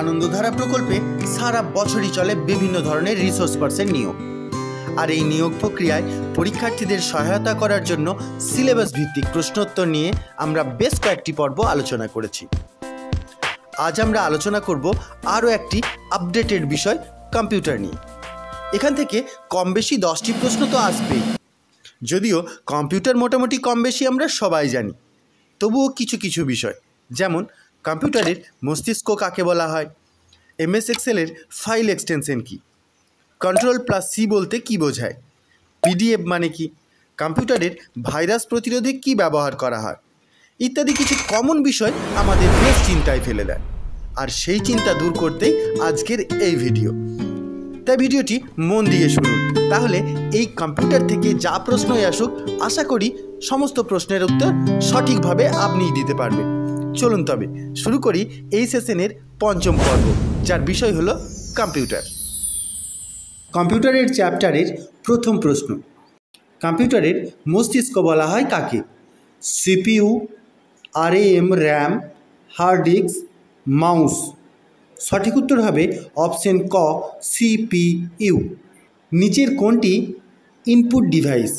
আনন্দধারা প্রকল্পে সারা বছরই চলে বিভিন্ন ধরনের রিসোর্স পার্সন নিয়োগ। আর এই নিয়োগ প্রক্রিয়ায় পরীক্ষার্থীদের সহায়তা করার জন্য সিলেবাস ভিত্তিক প্রশ্নোত্তর নিয়ে আমরা বেশ কয়েকটি পর্ব আলোচনা করেছি। আজ আমরা আলোচনা করব আরও একটি আপডেটেড বিষয়, কম্পিউটার নিয়ে। এখান থেকে কম বেশি 10টি প্রশ্ন তো আসবেই। যদিও কম্পিউটার মোটামুটি কম বেশি আমরা সবাই জানি, তবুও কিছু কিছু বিষয়, যেমন কম্পিউটারের মস্তিষ্ক কাকে বলা হয়, এমএস এক্সেলের ফাইল এক্সটেনশন কী, কন্ট্রোল+C বলতে কী বোঝায়, পিডিএফ মানে কি, কম্পিউটারের ভাইরাস প্রতিরোধে কী ব্যবহার করা হয় ইত্যাদি কিছু কমন বিষয় আমাদের বেশ চিন্তায় ফেলে দেয়। আর সেই চিন্তা দূর করতেই আজকের এই ভিডিও। তাই ভিডিওটি মন দিয়ে শুনুন, তাহলে এই কম্পিউটার থেকে যা প্রশ্নই আসুক আশা করি সমস্ত প্রশ্নের উত্তর সঠিকভাবে আপনিই দিতে পারবেন। চলুন তবে শুরু করি এই সেশনের পঞ্চম পর্ব, যার বিষয় হলো কম্পিউটার। কম্পিউটারের চ্যাপ্টারের প্রথম প্রশ্ন, কম্পিউটারের মস্তিষ্ক বলা হয় কাকে? CPU, RAM, RAM, hard disk, mouse. সঠিক উত্তর হবে অপশন ক, CPU। নিচের কোনটি ইনপুট ডিভাইস?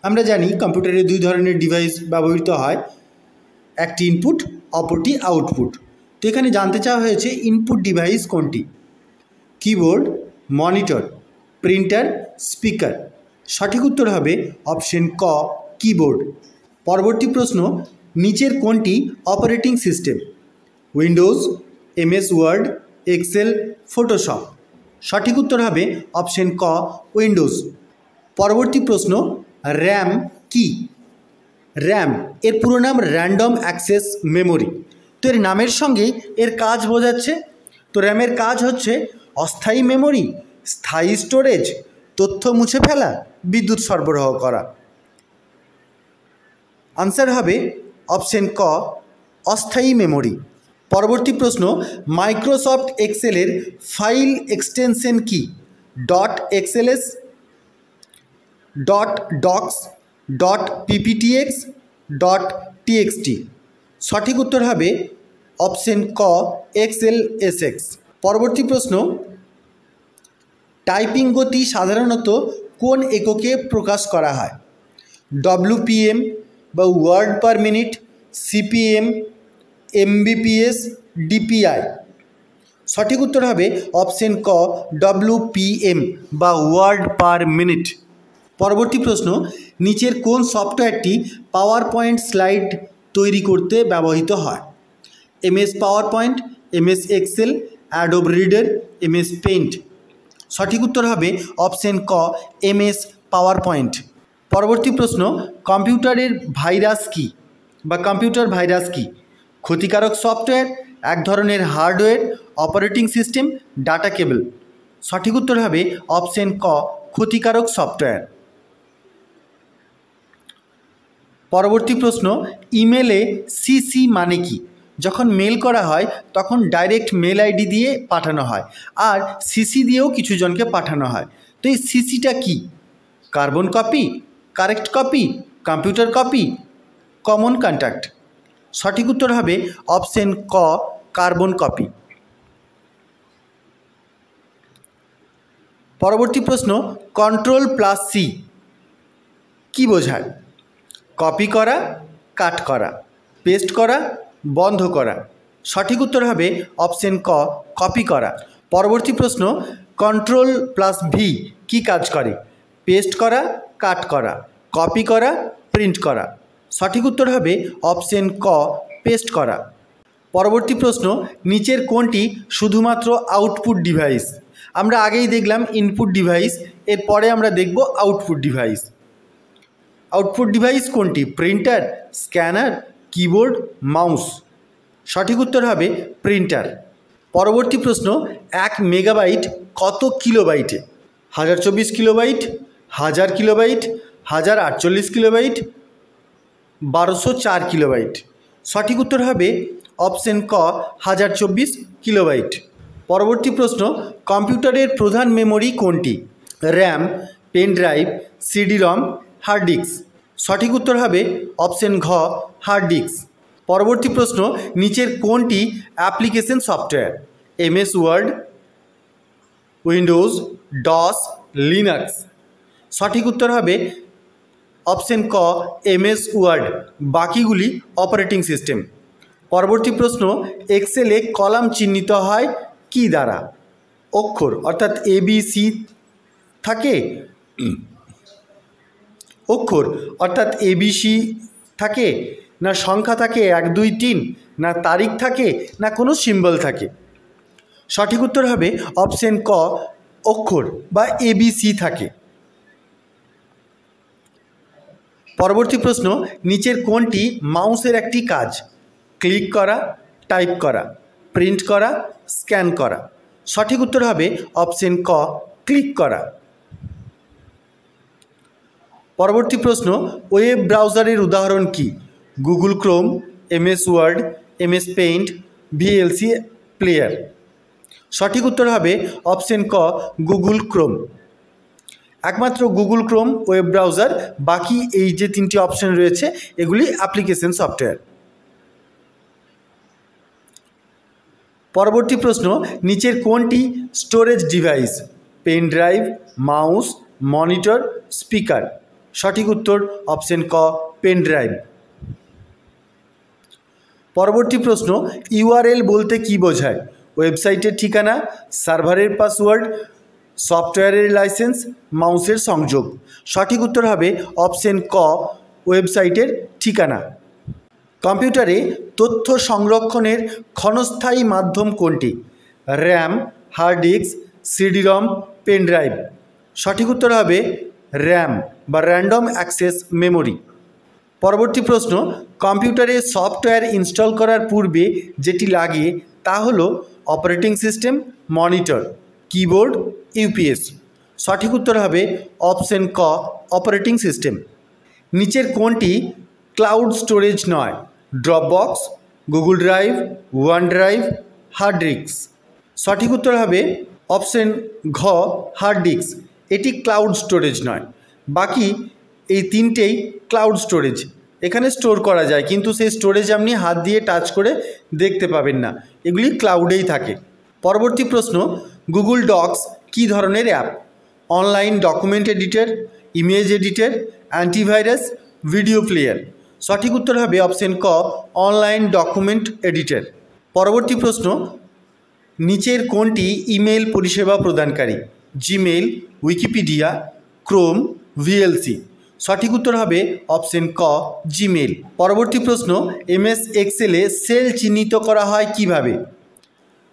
আমরা জানি কম্পিউটারে দুই ধরনের ডিভাইস ব্যবহৃত হয়, একটি ইনপুট, অপরটি আউটপুট। তো এখানে জানতে চাওয়া হয়েছে ইনপুট ডিভাইস কোনটি? Keyboard, monitor, printer, speaker. সঠিক উত্তর হবে অপশন ক, কিবোর্ড। পরবর্তী প্রশ্ন, নিচের কোনটি operating system? Windows, MS Word, Excel, Photoshop. সঠিক উত্তর হবে অপশন ক, উইন্ডোজ। পরবর্তী প্রশ্ন, র্যাম কি? র্যাম এর পুরো নাম র্যান্ডম অ্যাক্সেস মেমোরি। তো এর নামের সঙ্গেই এর কাজ বোঝাচ্ছে। তো র্যামের কাজ হচ্ছে অস্থায়ী মেমোরি, স্থায়ী স্টোরেজ, তথ্য মুছে ফেলা, বিদ্যুৎ সরবরাহ করা। আনসার হবে অপশন ক, অস্থায়ী মেমোরি। পরবর্তী প্রশ্ন, মাইক্রোসফট এক্সেলের ফাইল এক্সটেনশন কি? .xls, .docs, .pptx, .txt। সঠিক উত্তর হবে অপশন ক, XLSX। পরবর্তী প্রশ্ন, টাইপিং গতি সাধারণত কোন এককে প্রকাশ করা হয়? WPM বা word per minute, CPM, MBPS, DPI। সঠিক উত্তর হবে অপশন ক, WPM বা ওয়ার্ড পার মিনিট। পরবর্তী প্রশ্ন, নিচের কোন সফটওয়্যারটি পাওয়ার পয়েন্ট স্লাইড তৈরি করতে ব্যবহৃত হয়? MS PowerPoint, MS Excel, Adobe Reader, MS Paint. সঠিক উত্তর হবে অপশন ক, MS পাওয়ার পয়েন্ট। পরবর্তী প্রশ্ন, কম্পিউটারের ভাইরাস কি বা কম্পিউটার ভাইরাস কি? ক্ষতিকারক সফটওয়্যার, এক ধরনের hardware, operating system, data cable. সঠিক উত্তর হবে অপশন ক, ক্ষতিকারক সফটওয়্যার। পরবর্তী প্রশ্ন, ইমেলে CC মানে কি? যখন মেল করা হয় তখন ডাইরেক্ট মেল ID দিয়ে পাঠানো হয়, আর CC দিয়েও কিছু জনকে পাঠানো হয়। তো এই CCটা কি? Carbon copy, correct copy, computer copy, common contact. সঠিক উত্তর হবে অপশন ক, কার্বন কপি। পরবর্তী প্রশ্ন, Ctrl+C কি বোঝায়? কপি করা, কাট করা, পেস্ট করা, বন্ধ করা। সঠিক উত্তর হবে অপশন ক, কপি করা। পরবর্তী প্রশ্ন, Ctrl+V কি কাজ করে? পেস্ট করা, কাট করা, কপি করা, প্রিন্ট করা। সঠিক উত্তর হবে অপশন ক, পেস্ট করা। পরবর্তী প্রশ্ন, নিচের কোনটি শুধুমাত্র আউটপুট ডিভাইস? আমরা আগেই দেখলাম ইনপুট ডিভাইস, এরপরে আমরা দেখব আউটপুট ডিভাইস। আউটপুট ডিভাইস কোনটি? Printer, scanner, keyboard, mouse. সঠিক উত্তর হবে প্রিন্টার। পরবর্তী প্রশ্ন, 1 মেগাবাইট কত কিলোবাইটে? 1024 কিলোবাইট, 1000 কিলোবাইট, 1048 কিলোবাইট, 1204 কিলোবাইট। সঠিক উত্তর হবে অপশন ক, 1024 কিলোবাইট। পরবর্তী প্রশ্ন, কম্পিউটারের প্রধান মেমোরি কোনটি? RAM, pen drive, CD-ROM, hard disk. সঠিক উত্তর হবে অপশন ঘ, হার্ড ডিস্ক। পরবর্তী প্রশ্ন, নিচের কোনটি application software? MS Word, Windows, DOS, Linux. সঠিক উত্তর হবে অপশন ক এমএস ওয়ার্ড, বাকিগুলি অপারেটিং সিস্টেম। পরবর্তী প্রশ্ন, এক্সেলে কলাম চিহ্নিত হয় কি দ্বারা? অক্ষর অর্থাৎ ABC থাকে, অক্ষর অর্থাৎ ABC থাকে, না সংখ্যা থাকে 1 2 3, না তারিখ থাকে, না কোনো সিম্বল থাকে? সঠিক উত্তর হবে অপশন ক অক্ষর বা ABC থাকে। পরবর্তী প্রশ্ন, নিচের কোনটি মাউসের একটি কাজ? ক্লিক করা, টাইপ করা, প্রিন্ট করা, স্ক্যান করা। সঠিক উত্তর হবে অপশন ক ক্লিক করা। পরবর্তী প্রশ্ন, ওয়েব ব্রাউজারের উদাহরণ কি? Google Chrome, MS Word, MS Paint, VLC player. সঠিক উত্তর হবে অপশন ক গুগল ক্রোম। একমাত্র গুগল ক্রোম ওয়েব ব্রাউজার, বাকি এই যে 3টি অপশন রয়েছে এগুলি অ্যাপ্লিকেশন সফটওয়্যার। পরবর্তী প্রশ্ন, নিচের কোনটি storage device? Pen drive, mouse, monitor, speaker. সঠিক উত্তর অপশন ক পেন ড্রাইভ। পরবর্তী প্রশ্ন, ইউআরএল বলতে কি বোঝায়? ওয়েবসাইটের ঠিকানা, সার্ভারের পাসওয়ার্ড, সফটওয়্যারের লাইসেন্স, মাউসের সংযোগ। সঠিক উত্তর হবে অপশন ক ওয়েবসাইটের ঠিকানা। কম্পিউটারে তথ্য সংরক্ষণের ক্ষণস্থায়ী মাধ্যম কোনটি? RAM, hard disk, CD ROM, pen drive. সঠিক উত্তর হবে র্যাম বা র্যান্ডম অ্যাক্সেস মেমোরি। পরবর্তী প্রশ্ন, কম্পিউটারে সফটওয়্যার ইনস্টল করার পূর্বে যেটি লাগে তা হলো operating system, monitor, keyboard, UPS. সঠিক উত্তর হবে অপশন ক অপারেটিং সিস্টেম। নিচের কোনটি ক্লাউড স্টোরেজ নয়? Dropbox, Google Drive, OneDrive, hard disk. সঠিক উত্তর হবে অপশন ঘ হার্ড ডিস্ক। এটি ক্লাউড স্টোরেজ নয়। বাকি এই 3টেই ক্লাউড স্টোরেজ, এখানে স্টোর করা যায় কিন্তু সেই স্টোরেজ আপনি হাত দিয়ে টাচ করে দেখতে পাবেন না, এগুলি ক্লাউডেই থাকে। পরবর্তী প্রশ্ন, গুগল ডক্স কী ধরনের app? Online document editor, image editor, antivirus, video player. সঠিক উত্তর হবে অপশন ক অনলাইন ডকুমেন্ট এডিটর। পরবর্তী প্রশ্ন, নিচের কোনটি ইমেল পরিষেবা প্রদানকারী? Gmail, Wikipedia, Chrome, VLC. সঠিক উত্তর হবে অপশন ক জিমেইল। পরবর্তী প্রশ্ন, এমএস এক্সেলে সেল চিহ্নিত করা হয় কিভাবে?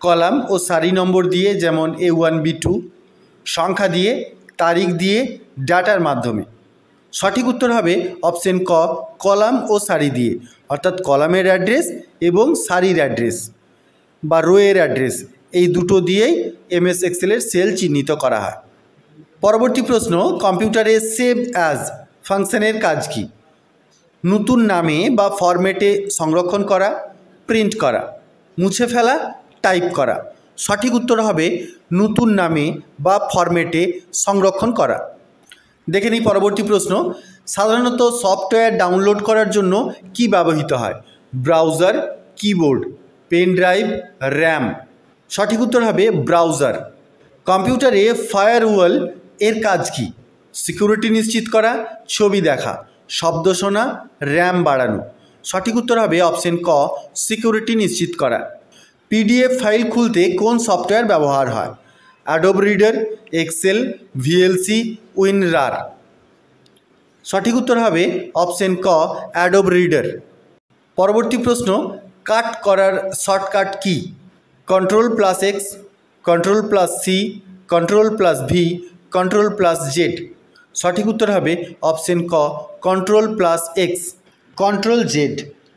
কলাম ও সারি নম্বর দিয়ে, যেমন A1 B2, সংখ্যা দিয়ে, তারিখ দিয়ে, ডাটার মাধ্যমে। সঠিক উত্তর হবে অপশন ক কলাম ও সারি দিয়ে, অর্থাৎ কলামের অ্যাড্রেস এবং সারির অ্যাড্রেস বা রোয়ের অ্যাড্রেস, এই দুটো দিয়েই এমএস এক্সেলের সেল চিহ্নিত করা হয়। পরবর্তী প্রশ্ন, কম্পিউটারে সেভ অ্যাজ ফাংশনের কাজ কি? নতুন নামে বা ফরম্যাটে সংরক্ষণ করা, প্রিন্ট করা, মুছে ফেলা, টাইপ করা। সঠিক উত্তর হবে নতুন নামে বা ফরম্যাটে সংরক্ষণ করা। দেখে নিই পরবর্তী প্রশ্ন, সাধারণত সফটওয়্যার ডাউনলোড করার জন্য কি ব্যবহৃত হয়? Browser, keyboard, pen drive, RAM. সঠিক উত্তর হবে ব্রাউজার। কম্পিউটারে ফায়ারওয়াল এর কাজ কি? সিকিউরিটি নিশ্চিত করা, ছবি দেখা, শব্দ শোনা, র্যাম বাড়ানো। সঠিক উত্তর হবে অপশন ক সিকিউরিটি নিশ্চিত করা। পিডিএফ ফাইল খুলতে কোন সফটওয়্যার ব্যবহার হয়? Adobe Reader, Excel, VLC, WinRAR. সঠিক উত্তর হবে অপশন ক অ্যাডোব রিডার। পরবর্তী প্রশ্ন, কাট করার shortcut key? Ctrl+X, Ctrl+C, Ctrl+V, Ctrl+Z। সঠিক উত্তর হবে অপশন ক Ctrl+X। Ctrl+Z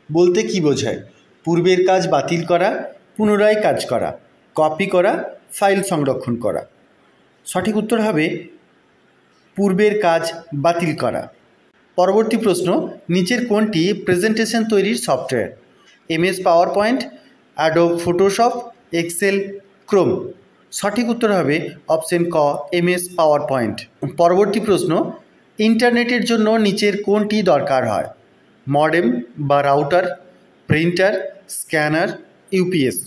বলতে কি বোঝায়? পূর্বের কাজ বাতিল করা, পুনরায় কাজ করা, কপি করা, ফাইল সংরক্ষণ করা। সঠিক উত্তর হবে পূর্বের কাজ বাতিল করা। পরবর্তী প্রশ্ন, নিচের কোনটি প্রেজেন্টেশন তৈরির software? MS PowerPoint, Adobe Photoshop, Excel, Chrome. সঠিক উত্তর হবে অপশন ক এমএস পাওয়ার পয়েন্ট। পরবর্তী প্রশ্ন, ইন্টারনেটের জন্য নিচের কোনটি দরকার হয়? মডেম বা রাউটার, প্রিন্টার, স্ক্যানার, ইউপিএস।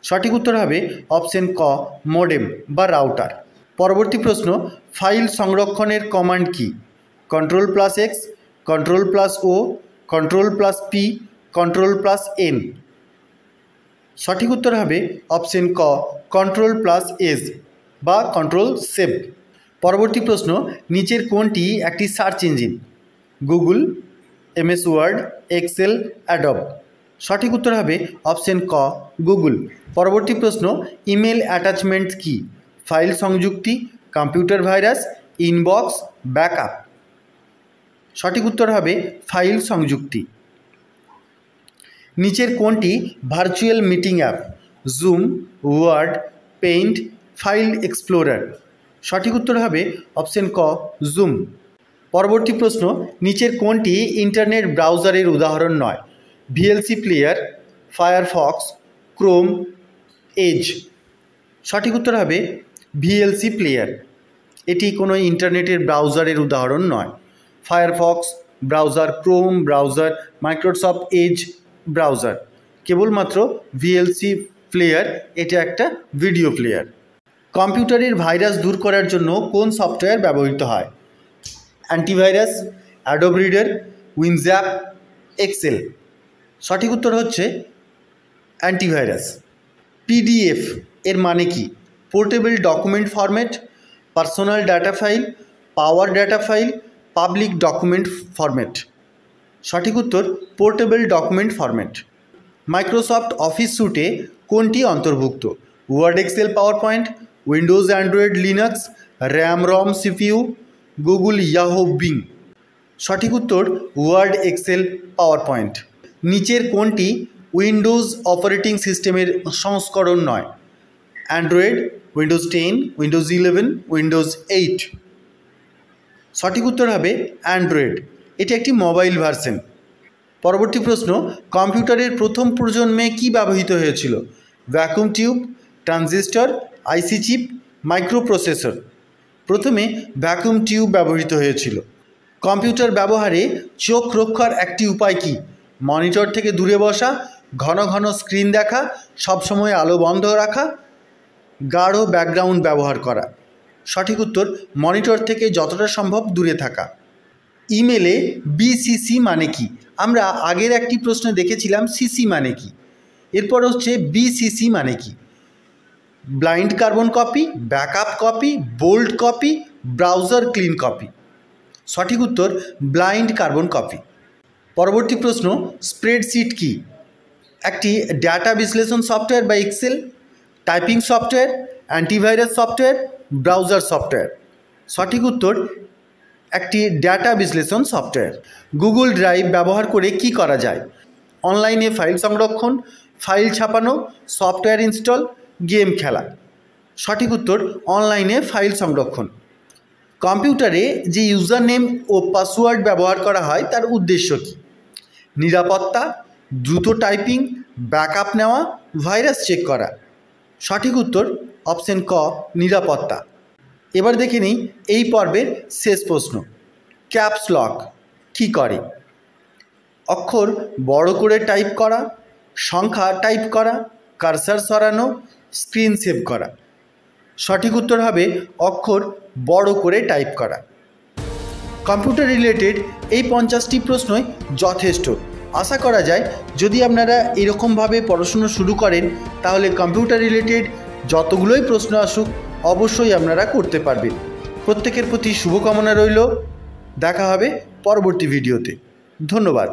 সঠিক উত্তর হবে অপশন ক মডেম বা রাউটার। পরবর্তী প্রশ্ন, ফাইল সংরক্ষণের কমান্ড কি? Ctrl+X, Ctrl+O, Ctrl+P, Ctrl+N। সঠিক উত্তর হবে অপশন ক Ctrl+S বা কন্ট্রোল সেভ। পরবর্তী প্রশ্ন, নিচের কোনটি একটি search engine? Google, MS Word, Excel, Adobe. সঠিক উত্তর হবে অপশন ক গুগল। পরবর্তী প্রশ্ন, ইমেল অ্যাটাচমেন্ট কি? ফাইল সংযুক্তি, কম্পিউটার ভাইরাস, ইনবক্স, ব্যাকআপ। সঠিক উত্তর হবে ফাইল সংযুক্তি। নিচের কোনটি virtual meeting app? Zoom, Word, Paint, File Explorer. সঠিক উত্তর হবে অপশন ক জুম। পরবর্তী প্রশ্ন, নিচের কোনটি ইন্টারনেট ব্রাউজারের উদাহরণ নয়? VLC player, Firefox, Chrome, Edge. সঠিক উত্তর হবে VLC প্লেয়ার। এটি কোনো ইন্টারনেটের ব্রাউজারের উদাহরণ নয়। Firefox browser, Chrome browser, Microsoft Edge browser. কেবলমাত্র VLC প্লেয়ার এটা একটা ভিডিও প্লেয়ার। কম্পিউটারের ভাইরাস দূর করার জন্য কোন সফটওয়্যার ব্যবহৃত হয়? Antivirus, Adobe reader, WinZip, Excel. সঠিক উত্তর হচ্ছে অ্যান্টিভাইরাস। PDF এর মানে কি? Portable document format, personal data file, power data file, public document format. সঠিক উত্তর portable document format. Microsoft office স্যুটে কোনটি অন্তর্ভুক্ত? Word, Excel, PowerPoint, Windows, Android, Linux, RAM, ROM, CPU, Google, Yahoo, Bing. সঠিক উত্তর ওয়ার্ড, এক্সেল, পাওয়ার পয়েন্ট। নিচের কোনটি Windows operating সিস্টেমের সংস্করণ নয়? Android, Windows 10, Windows 11, Windows 8। সঠিক উত্তর হবে অ্যান্ড্রয়েড। এটি একটি মোবাইল ভার্সন। পরবর্তী প্রশ্ন, কম্পিউটারের প্রথম প্রজন্মে কি ব্যবহৃত হয়েছিল? Vacuum tube, transistor, IC chip, microprocessor. প্রথমে ভ্যাকুয়াম টিউব ব্যবহৃত হয়েছিল। কম্পিউটার ব্যবহারে চোখ রক্ষার একটি উপায় কি? মনিটর থেকে দূরে বসা, ঘন ঘন স্ক্রিন দেখা, সবসময় আলো বন্ধ রাখা, গাঢ় ব্যাকগ্রাউন্ড ব্যবহার করা। সঠিক উত্তর মনিটর থেকে যতটা সম্ভব দূরে থাকা। ইমেলে BCC মানে কি? আমরা আগের একটি প্রশ্নে দেখেছিলাম CC মানে কি। এরপর হচ্ছে BCC মানে কি? Blind carbon copy, backup copy, bold copy, browser clean copy. সঠিক উত্তর ব্লাইন্ড কার্বন কপি। পরবর্তী প্রশ্ন, স্প্রেডশিট কি? একটি ডাটা বিশ্লেষণ সফটওয়্যার বা Excel, typing software, antivirus software, browser software. সঠিক উত্তর একটি ডাটা বিশ্লেষণ সফটওয়্যার। গুগল ড্রাইভ ব্যবহার করে কি করা যায়? অনলাইনে ফাইল সংরক্ষণ, ফাইল ছাপানো, সফটওয়্যার ইনস্টল, গেম খেলা। সঠিক উত্তর অনলাইনে ফাইল সংরক্ষণ। কম্পিউটারে যে ইউজার নেম ও পাসওয়ার্ড ব্যবহার করা হয় তার উদ্দেশ্য কী? নিরাপত্তা, দ্রুত টাইপিং, ব্যাকআপ নেওয়া, ভাইরাস চেক করা। সঠিক উত্তর অপশন ক নিরাপত্তা। এবার দেখে নিই এই পর্বের শেষ প্রশ্ন, ক্যাপস লক কী করে? অক্ষর বড় করে টাইপ করা, সংখ্যা টাইপ করা, কার্সার সরানো, স্ক্রিন সেভ করা। সঠিক উত্তর হবে অক্ষর বড় করে টাইপ করা। কম্পিউটার রিলেটেড এই 50টি প্রশ্নই যথেষ্ট। আশা করা যায় যদি আপনারা এরকমভাবে পড়াশুনো শুরু করেন তাহলে কম্পিউটার রিলেটেড যতগুলোই প্রশ্ন আসুক অবশ্যই আপনারা করতে পারবেন। প্রত্যেকের প্রতি শুভকামনা রইল। দেখা হবে পরবর্তী ভিডিওতে। ধন্যবাদ।